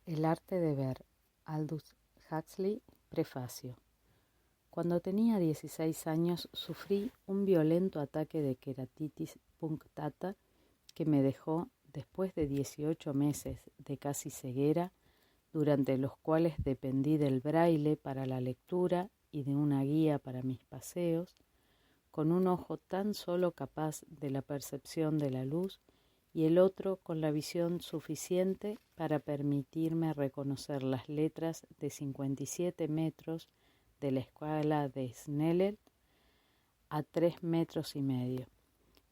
El arte de ver, Aldous Huxley, prefacio. Cuando tenía 16 años sufrí un violento ataque de queratitis punctata que me dejó, después de 18 meses de casi ceguera, durante los cuales dependí del braille para la lectura y de una guía para mis paseos, con un ojo tan solo capaz de la percepción de la luz y el otro con la visión suficiente para permitirme reconocer las letras de 57 metros de la escala de Snellen a 3,5 metros.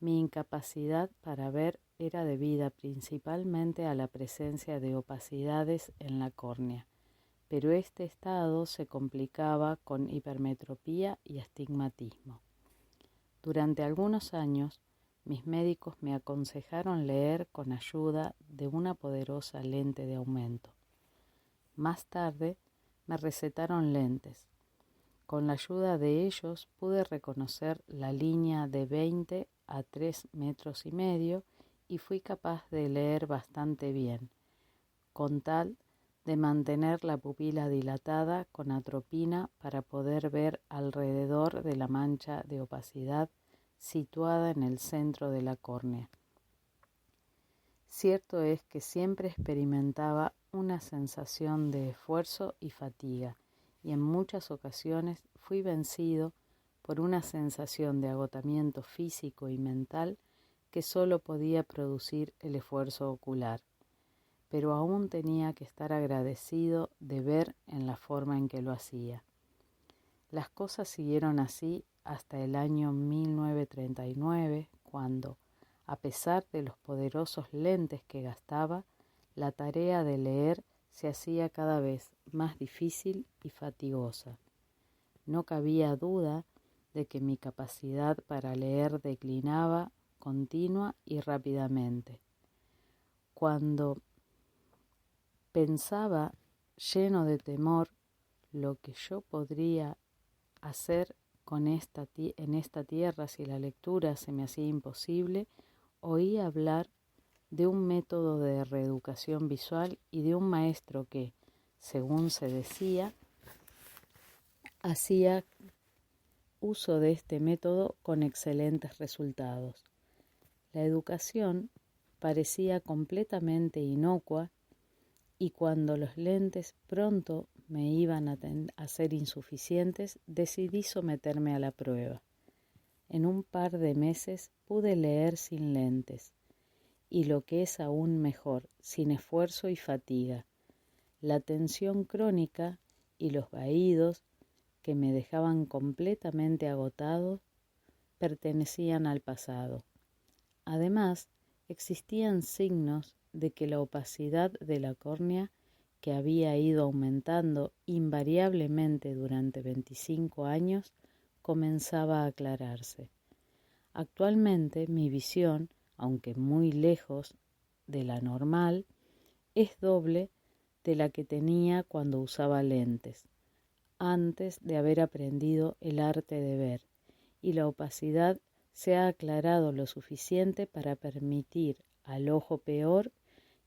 Mi incapacidad para ver era debida principalmente a la presencia de opacidades en la córnea, pero este estado se complicaba con hipermetropía y astigmatismo. Durante algunos años, mis médicos me aconsejaron leer con ayuda de una poderosa lente de aumento. Más tarde, me recetaron lentes. Con la ayuda de ellos pude reconocer la línea de 20 a 3,5 metros y fui capaz de leer bastante bien, con tal de mantener la pupila dilatada con atropina para poder ver alrededor de la mancha de opacidad situada en el centro de la córnea. Cierto es que siempre experimentaba una sensación de esfuerzo y fatiga, y en muchas ocasiones fui vencido por una sensación de agotamiento físico y mental que solo podía producir el esfuerzo ocular, pero aún tenía que estar agradecido de ver en la forma en que lo hacía. Las cosas siguieron así hasta el año 1939, cuando, a pesar de los poderosos lentes que gastaba, la tarea de leer se hacía cada vez más difícil y fatigosa. No cabía duda de que mi capacidad para leer declinaba continua y rápidamente. Cuando pensaba, lleno de temor, lo que yo podría hacer en esta tierra si la lectura se me hacía imposible, oí hablar de un método de reeducación visual y de un maestro que, según se decía, hacía uso de este método con excelentes resultados. La educación parecía completamente inocua y cuando los lentes pronto me iban a ser insuficientes, decidí someterme a la prueba. En un par de meses pude leer sin lentes y, lo que es aún mejor, sin esfuerzo y fatiga. La tensión crónica y los vaídos que me dejaban completamente agotado pertenecían al pasado. Además, existían signos de que la opacidad de la córnea, que había ido aumentando invariablemente durante 25 años, comenzaba a aclararse. Actualmente mi visión, aunque muy lejos de la normal, es doble de la que tenía cuando usaba lentes, antes de haber aprendido el arte de ver, y la opacidad se ha aclarado lo suficiente para permitir al ojo peor,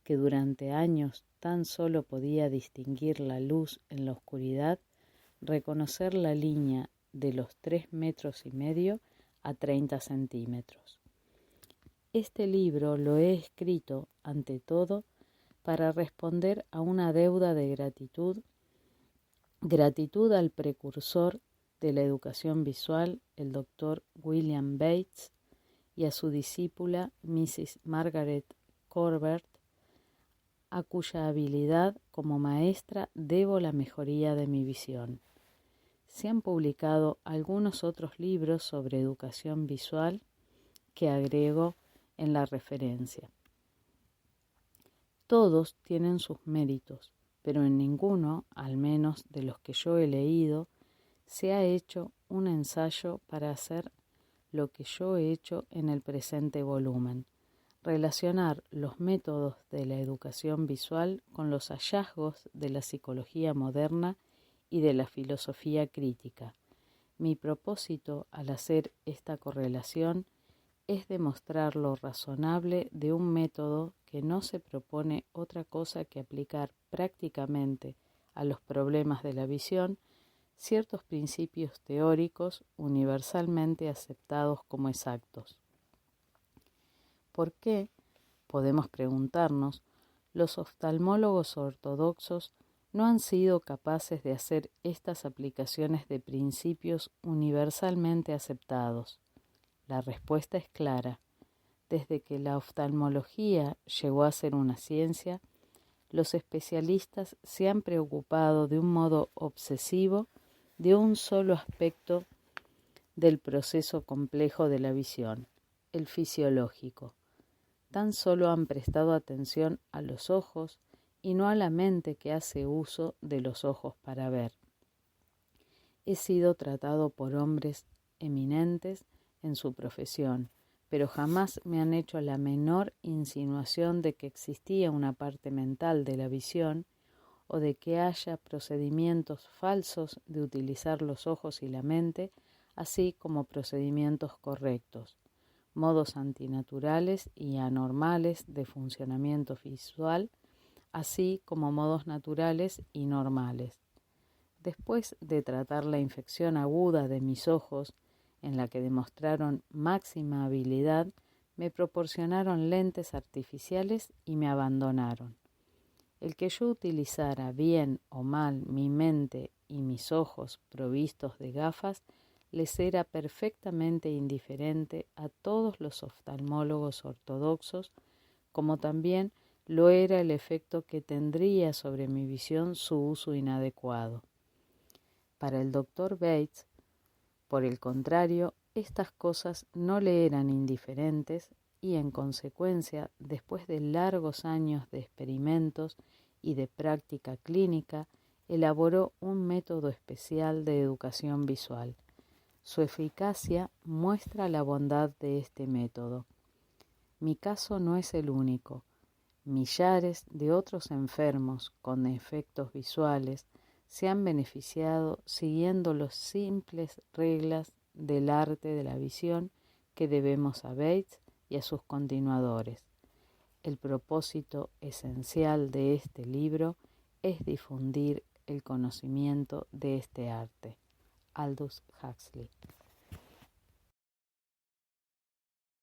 que durante años tan solo podía distinguir la luz en la oscuridad, reconocer la línea de los 3,5 metros a 30 centímetros. Este libro lo he escrito, ante todo, para responder a una deuda de gratitud al precursor de la educación visual, el Dr. William Bates, y a su discípula, Mrs. Margaret Corbett, a cuya habilidad como maestra debo la mejoría de mi visión. Se han publicado algunos otros libros sobre educación visual que agrego en la referencia. Todos tienen sus méritos, pero en ninguno, al menos de los que yo he leído, se ha hecho un ensayo para hacer lo que yo he hecho en el presente volumen: relacionar los métodos de la educación visual con los hallazgos de la psicología moderna y de la filosofía crítica. Mi propósito al hacer esta correlación es demostrar lo razonable de un método que no se propone otra cosa que aplicar prácticamente a los problemas de la visión ciertos principios teóricos universalmente aceptados como exactos. ¿Por qué, podemos preguntarnos, los oftalmólogos ortodoxos no han sido capaces de hacer estas aplicaciones de principios universalmente aceptados? La respuesta es clara. Desde que la oftalmología llegó a ser una ciencia, los especialistas se han preocupado de un modo obsesivo de un solo aspecto del proceso complejo de la visión, el fisiológico. Tan solo han prestado atención a los ojos y no a la mente que hace uso de los ojos para ver. He sido tratado por hombres eminentes en su profesión, pero jamás me han hecho la menor insinuación de que existía una parte mental de la visión o de que haya procedimientos falsos de utilizar los ojos y la mente, así como procedimientos correctos, modos antinaturales y anormales de funcionamiento visual, así como modos naturales y normales. Después de tratar la infección aguda de mis ojos, en la que demostraron máxima habilidad, me proporcionaron lentes artificiales y me abandonaron. El que yo utilizara bien o mal mi mente y mis ojos provistos de gafas les era perfectamente indiferente a todos los oftalmólogos ortodoxos, como también lo era el efecto que tendría sobre mi visión su uso inadecuado. Para el doctor Bates, por el contrario, estas cosas no le eran indiferentes y, en consecuencia, después de largos años de experimentos y de práctica clínica, elaboró un método especial de educación visual. Su eficacia muestra la bondad de este método. Mi caso no es el único. Millares de otros enfermos con efectos visuales se han beneficiado siguiendo las simples reglas del arte de la visión que debemos a Bates y a sus continuadores. El propósito esencial de este libro es difundir el conocimiento de este arte. Aldous Huxley.